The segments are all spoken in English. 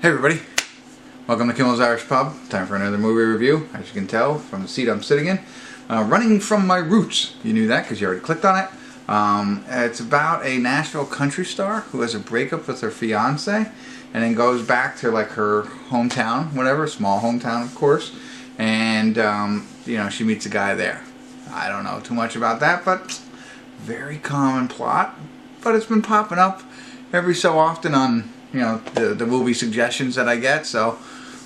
Hey everybody, welcome to Kimmel's Irish Pub. Time for another movie review, as you can tell from the seat I'm sitting in. Running from My Roots. You knew that because you already clicked on it. It's about a Nashville country star who has a breakup with her fiance and then goes back to like her hometown, whatever, small hometown of course, and you know, she meets a guy there. I don't know too much about that, but very common plot, but it's been popping up every so often on, you know, the movie suggestions that I get, so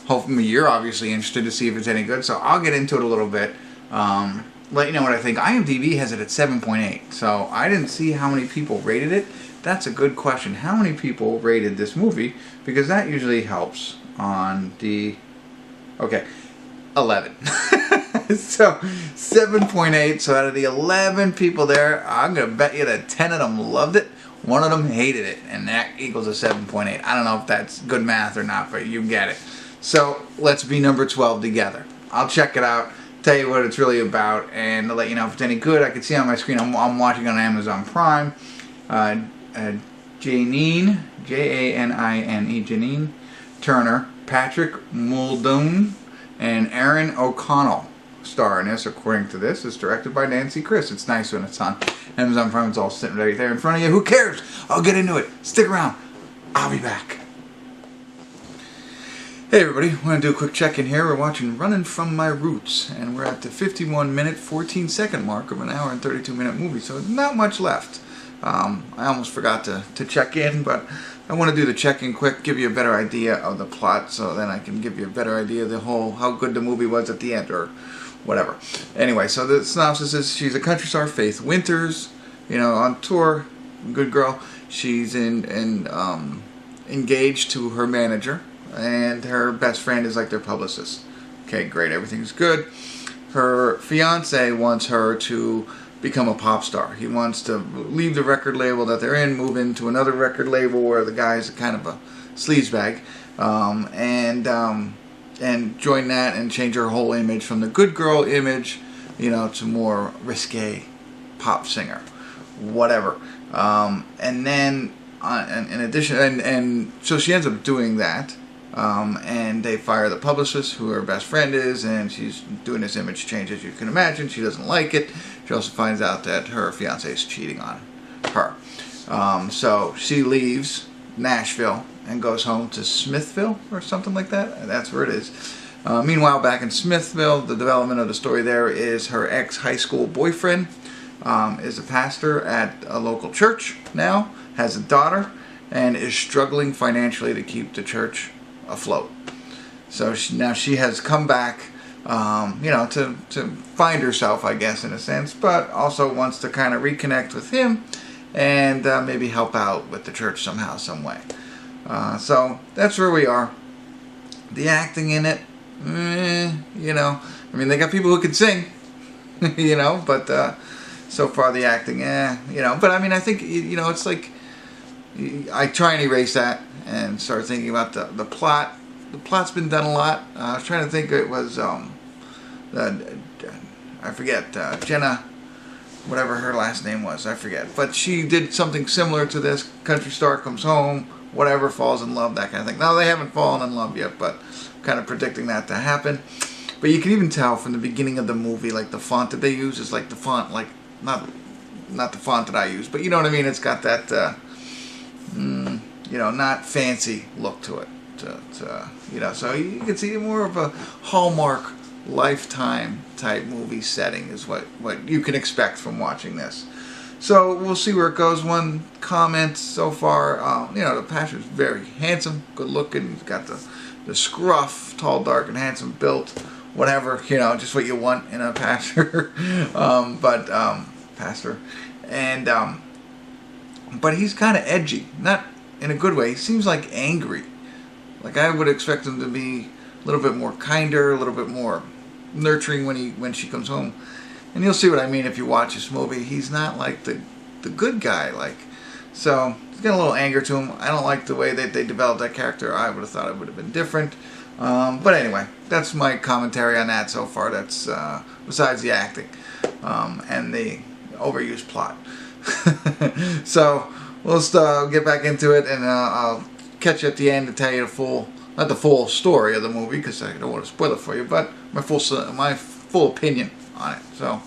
hopefully you're obviously interested to see if it's any good, so I'll get into it a little bit, let you know what I think. IMDb has it at 7.8, so I didn't see how many people rated it. That's a good question. How many people rated this movie? Because that usually helps on the... Okay, 11. So 7.8, so out of the 11 people there, I'm going to bet you that 10 of them loved it. One of them hated it, and that equals a 7.8. I don't know if that's good math or not, but you get it. So let's be number 12 together. I'll check it out, tell you what it's really about, and to let you know if it's any good. I can see on my screen I'm watching on Amazon Prime. Janine, J-A-N-I-N-E, Janine Turner, Patrick Muldoon, and Aaron O'Connell star in this, according to this. It's directed by Nancy Criss. It's nice when it's on Amazon Prime. It's all sitting right there in front of you. Who cares? I'll get into it. Stick around. I'll be back. Hey everybody, I want to do a quick check-in here. We're watching Runnin' from My Roots, and we're at the 51-minute, 14-second mark of an hour and 32-minute movie, so not much left. I almost forgot to check in, but I want to do the check-in quick, give you a better idea of the plot, so then I can give you a better idea of the whole, how good the movie was at the end, or whatever. Anyway, so the synopsis is she's a country star, Faith Winters, you know, on tour, good girl. She's engaged to her manager, and her best friend is like their publicist. Okay, great, everything's good. Her fiance wants her to become a pop star. He wants to leave the record label that they're in, move into another record label where the guy's kind of a sleazebag, and join that and change her whole image from the good girl image, you know, to more risque pop singer, whatever. And then, in addition, and so she ends up doing that, and they fire the publicist, who her best friend is, and she's doing this image change, as you can imagine. She doesn't like it. She also finds out that her fiance is cheating on her. So she leaves Nashville and goes home to Smithville or something like that. That's where it is. Meanwhile, back in Smithville, the development of the story there is her ex-high school boyfriend is a pastor at a local church now, has a daughter, and is struggling financially to keep the church afloat. So now she has come back, you know, to find herself, I guess, in a sense, but also wants to kind of reconnect with him and maybe help out with the church somehow, some way. So that's where we are. The acting in it, you know, I mean, they got people who can sing, you know, but so far the acting, you know, but I mean, I think, you know, it's like, I try and erase that and start thinking about the plot. The plot's been done a lot. I was trying to think, it was, I forget, Jenna, whatever her last name was, I forget. But she did something similar to this. Country star comes home, whatever, falls in love, that kind of thing. No, they haven't fallen in love yet, but kind of predicting that to happen. But you can even tell from the beginning of the movie, like the font that they use is like the font, like, not the font that I use, but you know what I mean? It's got that, you know, not fancy look to it. You know, so you can see more of a Hallmark Lifetime type movie setting is what you can expect from watching this. So we'll see where it goes. One comment so far, you know, the pastor's very handsome, good looking. He's got the scruff, tall, dark, and handsome built, whatever, you know, just what you want in a pastor. Pastor, and but he's kind of edgy, not in a good way. He seems like angry. Like I would expect him to be a little bit more kinder, a little bit more nurturing when she comes home. And you'll see what I mean if you watch this movie. He's not like the good guy, like. So he's got a little anger to him. I don't like the way that they developed that character. I would have thought it would have been different. But anyway, that's my commentary on that so far. That's besides the acting and the overused plot. So we'll get back into it, and I'll catch you at the end to tell you the full, not the full story of the movie because I don't want to spoil it for you, but my full opinion on it. So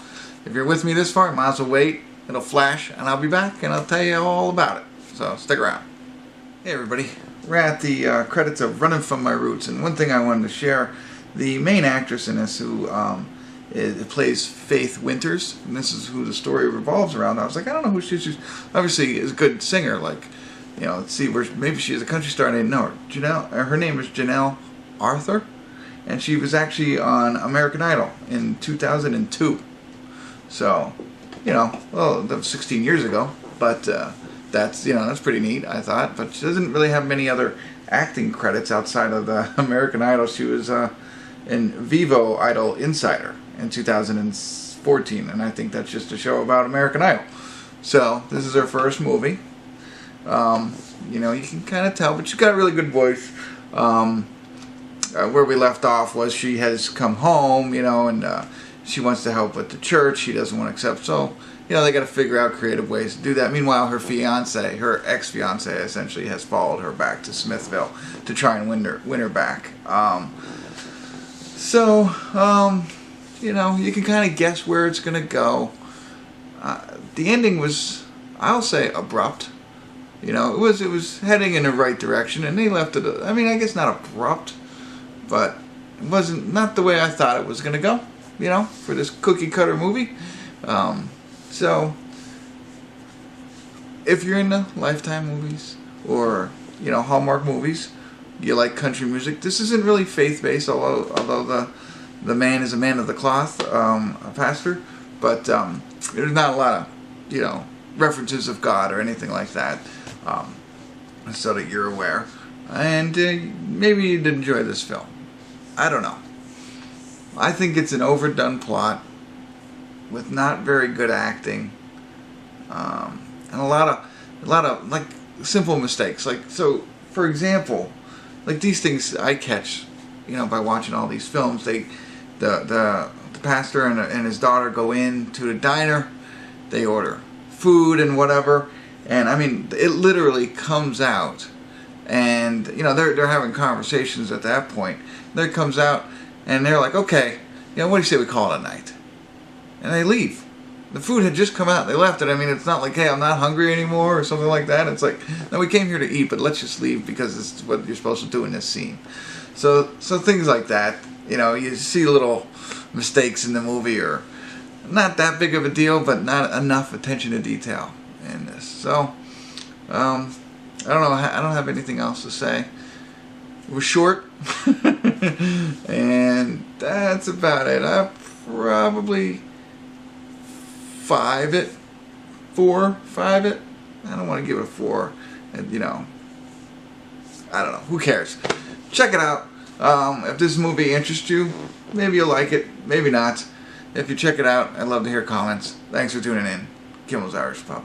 if you're with me this far, might as well wait. It'll flash, and I'll be back, and I'll tell you all about it. So stick around. Hey everybody, we're at the credits of Running From My Roots, and one thing I wanted to share, the main actress in this who plays Faith Winters, and this is who the story revolves around. I was like, I don't know who she is. She's obviously is a good singer, like, you know, let's see, maybe she is a country star. I didn't know her. Her name is Janelle Arthur, and she was actually on American Idol in 2002. So, you know, well, that was 16 years ago, but that's, you know, that's pretty neat, I thought. But she doesn't really have many other acting credits outside of the American Idol. She was in Vivo Idol Insider in 2014, and I think that's just a show about American Idol. So this is her first movie. You know, you can kind of tell, but she's got a really good voice. Where we left off was she has come home, you know, and she wants to help with the church. She doesn't want to accept, so, you know, they got to figure out creative ways to do that. Meanwhile, her fiance, her ex-fiance, essentially has followed her back to Smithville to try and win her back. You know, you can kind of guess where it's going to go. The ending was, I'll say, abrupt. You know, it was heading in the right direction, and they left it. I mean, I guess not abrupt, but it wasn't not the way I thought it was going to go. You know, for this cookie cutter movie. So, if you're into Lifetime movies or, you know, Hallmark movies, you like country music. This isn't really faith-based, although the man is a man of the cloth, a pastor, but there's not a lot of, you know, references of God or anything like that, so that you're aware. And maybe you'd enjoy this film. I don't know. I think it's an overdone plot with not very good acting, and a lot of like simple mistakes. Like, so for example, like these things I catch, you know, by watching all these films. The pastor and his daughter go into the diner, they order food and whatever, and I mean it literally comes out, and you know they're having conversations at that point. There it comes out. And they're like, okay, you know, what do you say we call it a night? And they leave. The food had just come out. They left it. I mean, it's not like, hey, I'm not hungry anymore or something like that. It's like, no, we came here to eat, but let's just leave because it's what you're supposed to do in this scene. So things like that. You know, you see little mistakes in the movie, or not that big of a deal, but not enough attention to detail in this. So, I don't know. I don't have anything else to say. It was short, and that's about it. I probably 5 it. I don't want to give it a 4. And, you know, I don't know. Who cares? Check it out. If this movie interests you, maybe you'll like it, maybe not. If you check it out, I'd love to hear comments. Thanks for tuning in. Kimmel's Irish Pub.